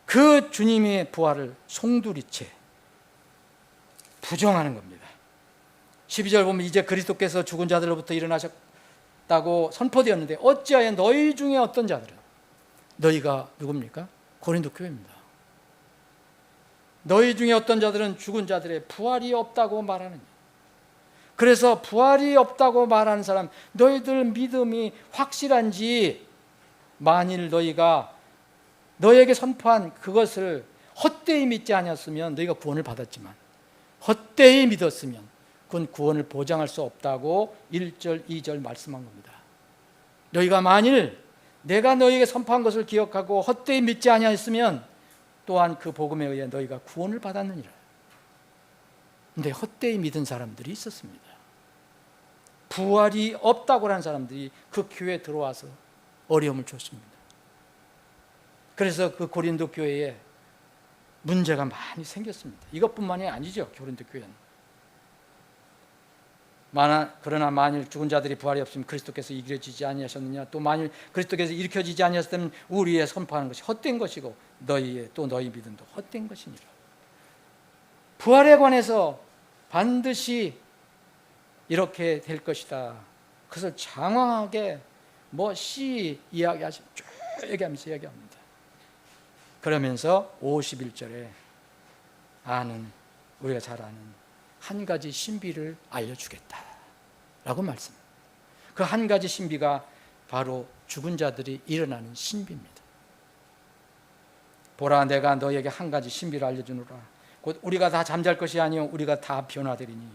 그 주님의 부활을 송두리째 부정하는 겁니다. 12절 보면 이제 그리스도께서 죽은 자들로부터 일어나셨다고 선포되었는데 어찌하여 너희 중에 어떤 자들은, 너희가 누굽니까? 고린도 교회입니다. 너희 중에 어떤 자들은 죽은 자들의 부활이 없다고 말하느냐. 그래서 부활이 없다고 말하는 사람, 너희들 믿음이 확실한지, 만일 너희가 너에게 선포한 그것을 헛되이 믿지 않았으면 너희가 구원을 받았지만 헛되이 믿었으면 그건 구원을 보장할 수 없다고 1절 2절 말씀한 겁니다. 너희가 만일 내가 너희에게 선포한 것을 기억하고 헛되이 믿지 아니하였으면 또한 그 복음에 의해 너희가 구원을 받았느니라. 그런데 헛되이 믿은 사람들이 있었습니다. 부활이 없다고 하는 사람들이 그 교회에 들어와서 어려움을 줬습니다. 그래서 그 고린도 교회에 문제가 많이 생겼습니다. 이것뿐만이 아니죠. 고린도 교회는. 그러나 만일 죽은 자들이 부활이 없으면 그리스도께서 일으켜지지 아니하셨느냐. 또 만일 그리스도께서 일으켜지지 아니하셨다면 우리의 선포하는 것이 헛된 것이고 너희 믿음도 헛된 것이니라. 부활에 관해서 반드시 이렇게 될 것이다. 그것을 장황하게 이야기하시면 쭉 얘기합니다. 그러면서 51절에 우리가 잘 아는 한 가지 신비를 알려주겠다라고 말씀합니다. 그 한 가지 신비가 바로 죽은 자들이 일어나는 신비입니다. 보라, 내가 너에게 한 가지 신비를 알려주노라. 곧 우리가 다 잠잘 것이 아니요 우리가 다 변화되리니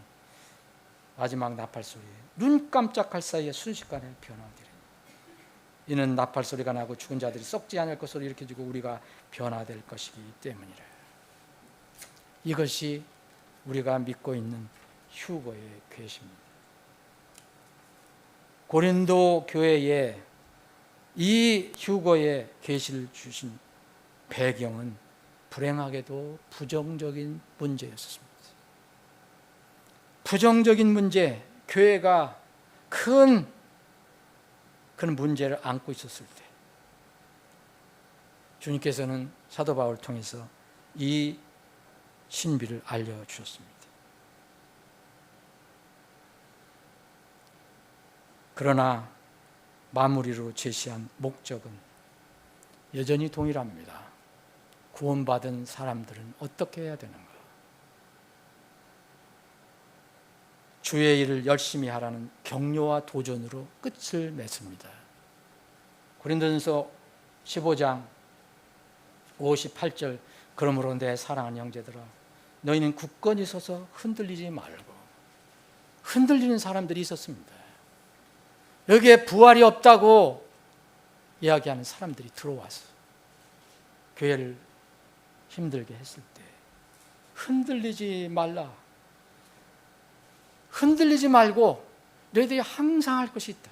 마지막 나팔소리에 눈 깜짝할 사이에 순식간에 변화되리니 이는 나팔소리가 나고 죽은 자들이 썩지 않을 것으로 일으켜지고 우리가 변화될 것이기 때문이라. 이것이 우리가 믿고 있는 휴거의 계시입니다. 고린도 교회에 이 휴거의 계시를 주신 배경은 불행하게도 부정적인 문제였습니다. 부정적인 문제, 교회가 큰 그런 문제를 안고 있었을 때 주님께서는 사도 바울을 통해서 이 신비를 알려주셨습니다. 그러나 마무리로 제시한 목적은 여전히 동일합니다. 구원받은 사람들은 어떻게 해야 되는가? 주의 일을 열심히 하라는 격려와 도전으로 끝을 맺습니다. 고린도전서 15장 58절, 그러므로 내 사랑하는 형제들아, 너희는 굳건히 서서 흔들리지 말고. 흔들리는 사람들이 있었습니다. 여기에 부활이 없다고 이야기하는 사람들이 들어와서 교회를 힘들게 했을 때 흔들리지 말라. 흔들리지 말고 너희들이 항상 할 것이 있다.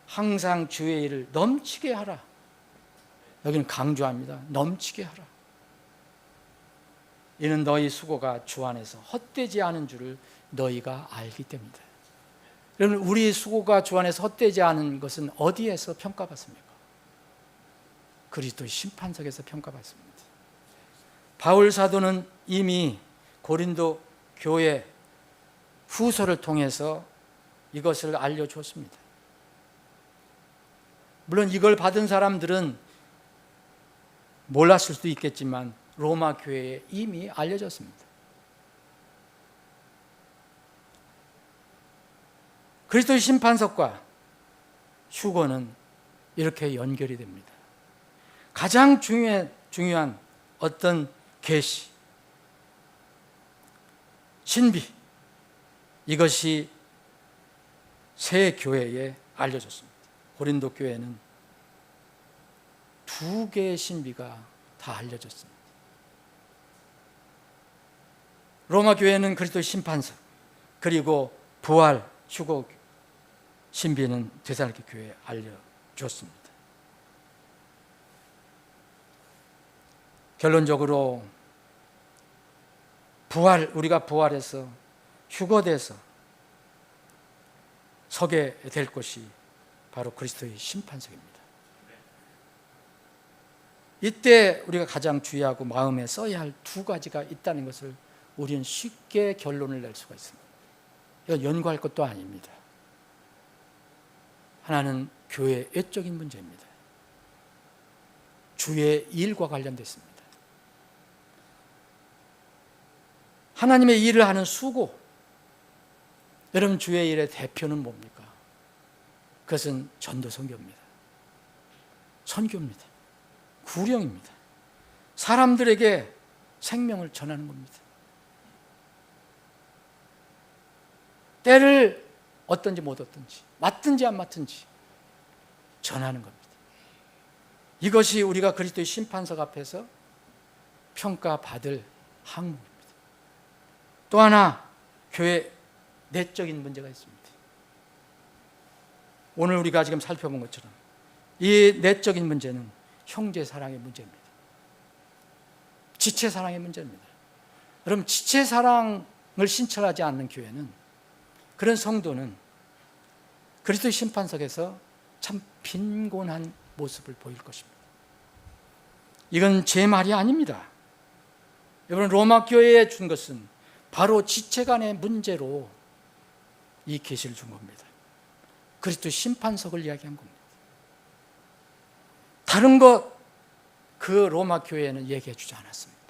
항상 주의 일을 넘치게 하라. 여기는 강조합니다. 넘치게 하라. 이는 너희 수고가 주 안에서 헛되지 않은 줄을 너희가 알기 때문이다. 여러분, 우리 수고가 주 안에서 헛되지 않은 것은 어디에서 평가받습니까? 그리스도의 심판석에서 평가받습니다. 바울 사도는 이미 고린도 교회 후서를 통해서 이것을 알려주었습니다. 물론 이걸 받은 사람들은 몰랐을 수도 있겠지만 로마 교회에 이미 알려졌습니다. 그리스도의 심판석과 휴거는 이렇게 연결이 됩니다. 가장 중요한 어떤 계시, 신비, 이것이 새 교회에 알려졌습니다. 고린도 교회는 두 개의 신비가 다 알려졌습니다. 로마 교회는 그리스도의 심판석, 그리고 부활, 휴거 신비는 데살로니가 교회에 알려줬습니다. 결론적으로 우리가 부활해서 휴거돼서 서게 될 것이 바로 그리스도의 심판석입니다. 이때 우리가 가장 주의하고 마음에 써야 할 두 가지가 있다는 것을 우리는 쉽게 결론을 낼 수가 있습니다. 이건 연구할 것도 아닙니다. 하나는 교회의 애적인 문제입니다. 주의 일과 관련됐습니다. 하나님의 일을 하는 수고. 여러분, 주의 일의 대표는 뭡니까? 그것은 전도 선교입니다. 선교입니다. 구령입니다. 사람들에게 생명을 전하는 겁니다. 때를 어떤지 못 어떤지, 맞든지 안 맞든지 전하는 겁니다. 이것이 우리가 그리스도의 심판석 앞에서 평가받을 항목입니다. 또 하나, 교회 내적인 문제가 있습니다. 오늘 우리가 지금 살펴본 것처럼 이 내적인 문제는 형제 사랑의 문제입니다. 지체 사랑의 문제입니다. 여러분, 지체 사랑을 신철하지 않는 교회는, 그런 성도는 그리스도의 심판석에서 참 빈곤한 모습을 보일 것입니다. 이건 제 말이 아닙니다. 여러분, 로마 교회에 준 것은 바로 지체 간의 문제로 이 계시를 준 겁니다. 그리스도의 심판석을 이야기한 겁니다. 다른 것 그 로마 교회에는 얘기해 주지 않았습니다.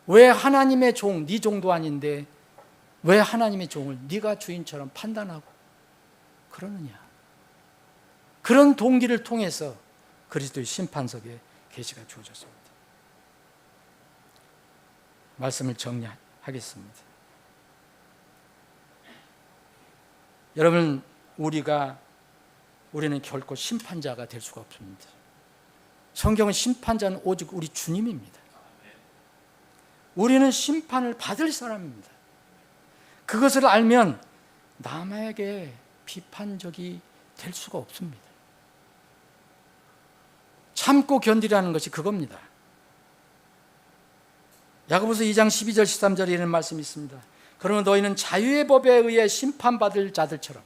왜 하나님의 종, 네 종도 아닌데 왜 하나님의 종을 네가 주인처럼 판단하고 그러느냐? 그런 동기를 통해서 그리스도의 심판석에 계시가 주어졌습니다. 말씀을 정리하겠습니다. 여러분, 우리는 결코 심판자가 될 수가 없습니다. 성경은 심판자는 오직 우리 주님입니다. 우리는 심판을 받을 사람입니다. 그것을 알면 남에게 비판적이 될 수가 없습니다. 참고 견디라는 것이 그겁니다. 야고보서 2장 12절 13절에 이런 말씀이 있습니다. 그러면 너희는 자유의 법에 의해 심판받을 자들처럼,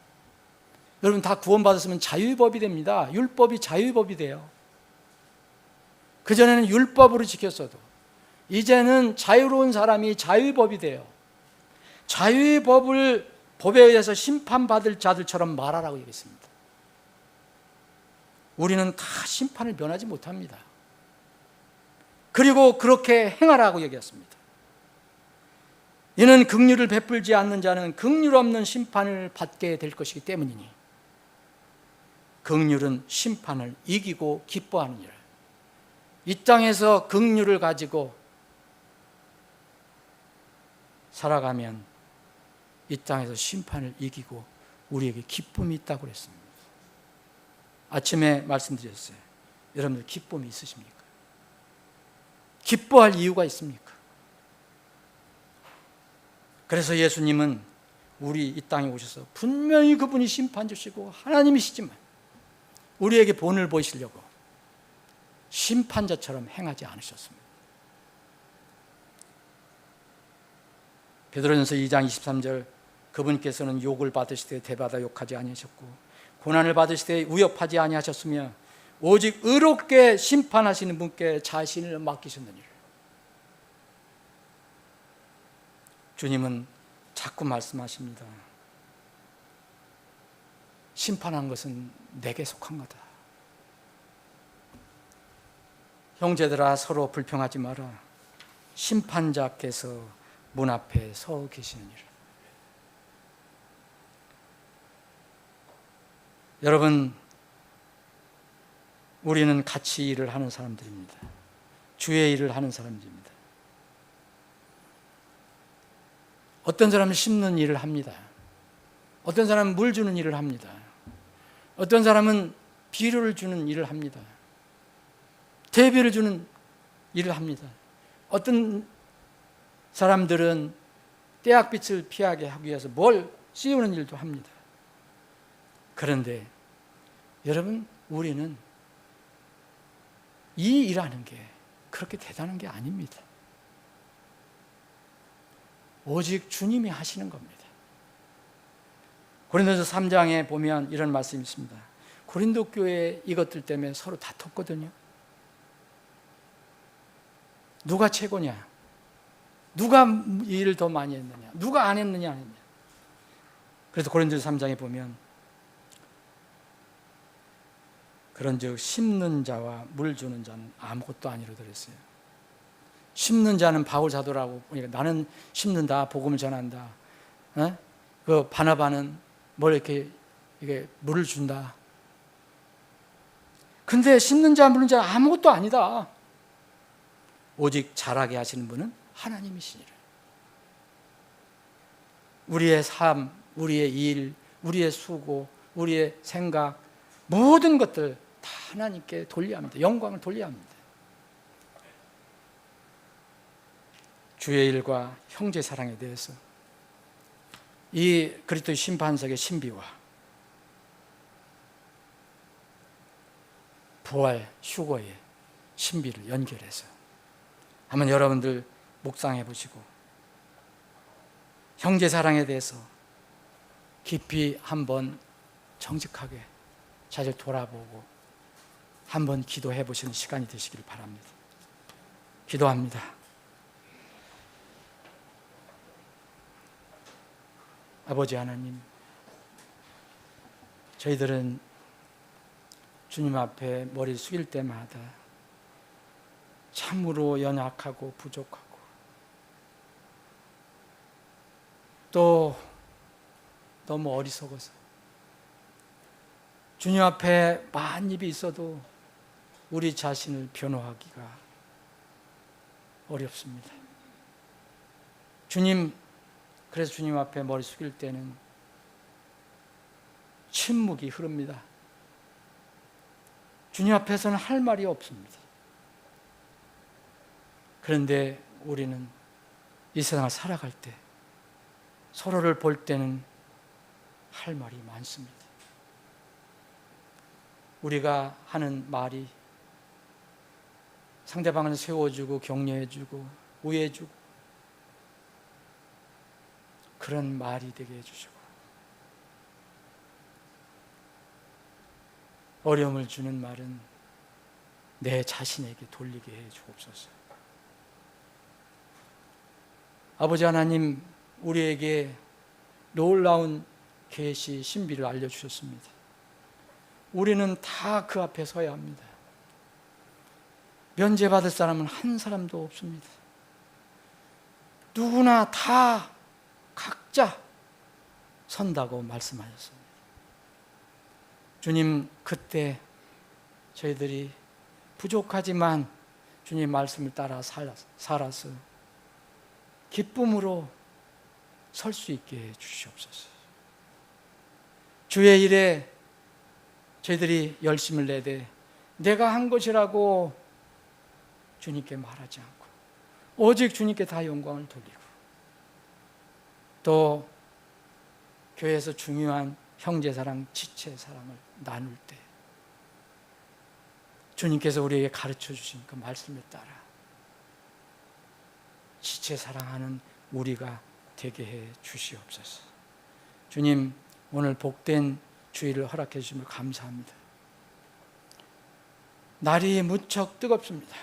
여러분 다 구원받았으면 자유의 법이 됩니다. 율법이 자유의 법이 돼요. 그전에는 율법으로 지켰어도 이제는 자유로운 사람이 자유의 법이 돼요. 자유의 법에 의해서 심판받을 자들처럼 말하라고 얘기했습니다. 우리는 다 심판을 면하지 못합니다. 그리고 그렇게 행하라고 얘기했습니다. 이는 긍휼을 베풀지 않는 자는 긍휼 없는 심판을 받게 될 것이기 때문이니 긍휼은 심판을 이기고 기뻐하느니라. 이 땅에서 긍휼을 가지고 살아가면 이 땅에서 심판을 이기고 우리에게 기쁨이 있다고 그랬습니다. 아침에 말씀드렸어요. 여러분들 기쁨이 있으십니까? 기뻐할 이유가 있습니까? 그래서 예수님은 우리 이 땅에 오셔서 분명히 그분이 심판주시고 하나님이시지만 우리에게 본을 보이시려고 심판자처럼 행하지 않으셨습니다. 베드로전서 2장 23절 그분께서는 욕을 받으시되 대받아 욕하지 아니하셨고 고난을 받으시되 위협하지 아니하셨으며 오직 의롭게 심판하시는 분께 자신을 맡기셨느니라. 주님은 자꾸 말씀하십니다. 심판한 것은 내게 속한 거다. 형제들아 서로 불평하지 마라. 심판자께서 문 앞에 서 계시느니라. 여러분, 우리는 같이 일을 하는 사람들입니다. 주의 일을 하는 사람들입니다. 어떤 사람은 심는 일을 합니다. 어떤 사람은 물 주는 일을 합니다. 어떤 사람은 비료를 주는 일을 합니다. 대비를 주는 일을 합니다. 어떤 사람들은 떼약빛을 피하게 하기 위해서 뭘 씌우는 일도 합니다. 그런데 여러분, 우리는 이 일하는 게 그렇게 대단한 게 아닙니다. 오직 주님이 하시는 겁니다. 고린도서 3장에 보면 이런 말씀이 있습니다. 고린도 교회 이것들 때문에 서로 다퉜거든요. 누가 최고냐? 누가 일을 더 많이 했느냐? 누가 안 했느냐? 안 했느냐? 그래서 고린도서 3장에 보면 그런즉 심는 자와 물 주는 자는 아무것도 아니라 그랬어요. 심는 자는 바울 사도라고 보니까 나는 심는다, 복음을 전한다. 그 바나바는 뭘 이렇게 물을 준다. 근데 심는 자, 물는 자 아무것도 아니다. 오직 자라게 하시는 분은 하나님이시니라. 우리의 삶, 우리의 일, 우리의 수고, 우리의 생각, 모든 것들 다 하나님께 돌려야 합니다. 영광을 돌려야 합니다. 주의 일과 형제 사랑에 대해서 이 그리스도의 심판석의 신비와 부활 휴거의 신비를 연결해서 한번 여러분들 묵상해 보시고 형제 사랑에 대해서 깊이 한번 정직하게 자질 돌아보고 한번 기도해 보시는 시간이 되시길 바랍니다. 기도합니다. 아버지 하나님, 저희들은 주님 앞에 머리 숙일 때마다 참으로 연약하고 부족하고 또 너무 어리석어서 주님 앞에 만입이 있어도 우리 자신을 변호하기가 어렵습니다. 주님, 그래서 주님 앞에 머리 숙일 때는 침묵이 흐릅니다. 주님 앞에서는 할 말이 없습니다. 그런데 우리는 이 세상을 살아갈 때 서로를 볼 때는 할 말이 많습니다. 우리가 하는 말이 상대방을 세워주고 격려해주고 우애해주고 그런 말이 되게 해주시고 어려움을 주는 말은 내 자신에게 돌리게 해주옵소서. 아버지 하나님, 우리에게 놀라운 계시 신비를 알려주셨습니다. 우리는 다 그 앞에 서야 합니다. 면제받을 사람은 한 사람도 없습니다. 누구나 다 각자 선다고 말씀하셨습니다. 주님, 그때 저희들이 부족하지만 주님 말씀을 따라 살아서 기쁨으로 설 수 있게 해주시옵소서. 주의 일에 저희들이 열심을 내되 내가 한 것이라고 주님께 말하지 않고 오직 주님께 다 영광을 돌리고, 또 교회에서 중요한 형제사랑, 지체사랑을 나눌 때 주님께서 우리에게 가르쳐 주신 그 말씀에 따라 지체사랑하는 우리가 되게 해 주시옵소서. 주님, 오늘 복된 주일을 허락해 주심을 감사합니다. 날이 무척 뜨겁습니다.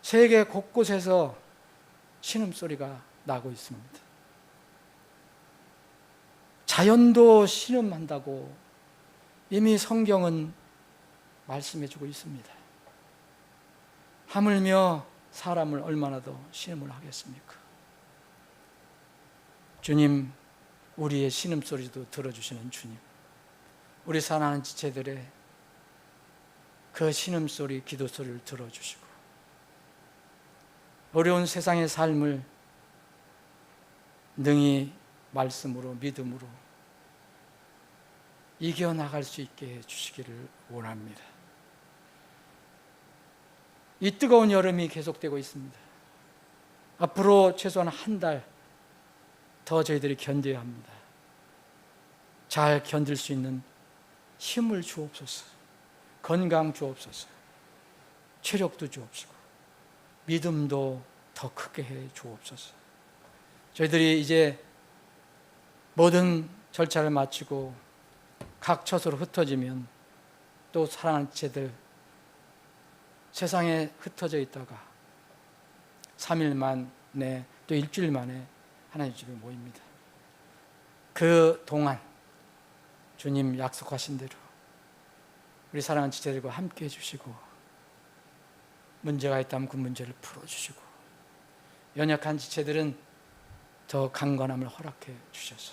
세계 곳곳에서 신음소리가 나고 있습니다. 자연도 신음한다고 이미 성경은 말씀해 주고 있습니다. 하물며 사람을 얼마나 더 신음을 하겠습니까? 주님, 우리의 신음소리도 들어주시는 주님, 우리 사랑하는 지체들의 그 신음소리, 기도소리를 들어주시고 어려운 세상의 삶을 능히 말씀으로, 믿음으로 이겨나갈 수 있게 해주시기를 원합니다. 이 뜨거운 여름이 계속되고 있습니다. 앞으로 최소한 한 달 더 저희들이 견뎌야 합니다. 잘 견딜 수 있는 힘을 주옵소서, 건강 주옵소서, 체력도 주옵시고 믿음도 더 크게 해 주옵소서. 저희들이 이제 모든 절차를 마치고 각 처소로 흩어지면 또 사랑하는 지체들 세상에 흩어져 있다가 3일 만에 또 일주일 만에 하나님 집에 모입니다. 그 동안 주님 약속하신 대로 우리 사랑하는 지체들과 함께 해주시고, 문제가 있다면 그 문제를 풀어주시고, 연약한 지체들은 더 강건함을 허락해 주셔서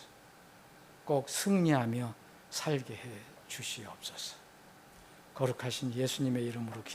꼭 승리하며 살게 해 주시옵소서. 거룩하신 예수님의 이름으로 기도합니다.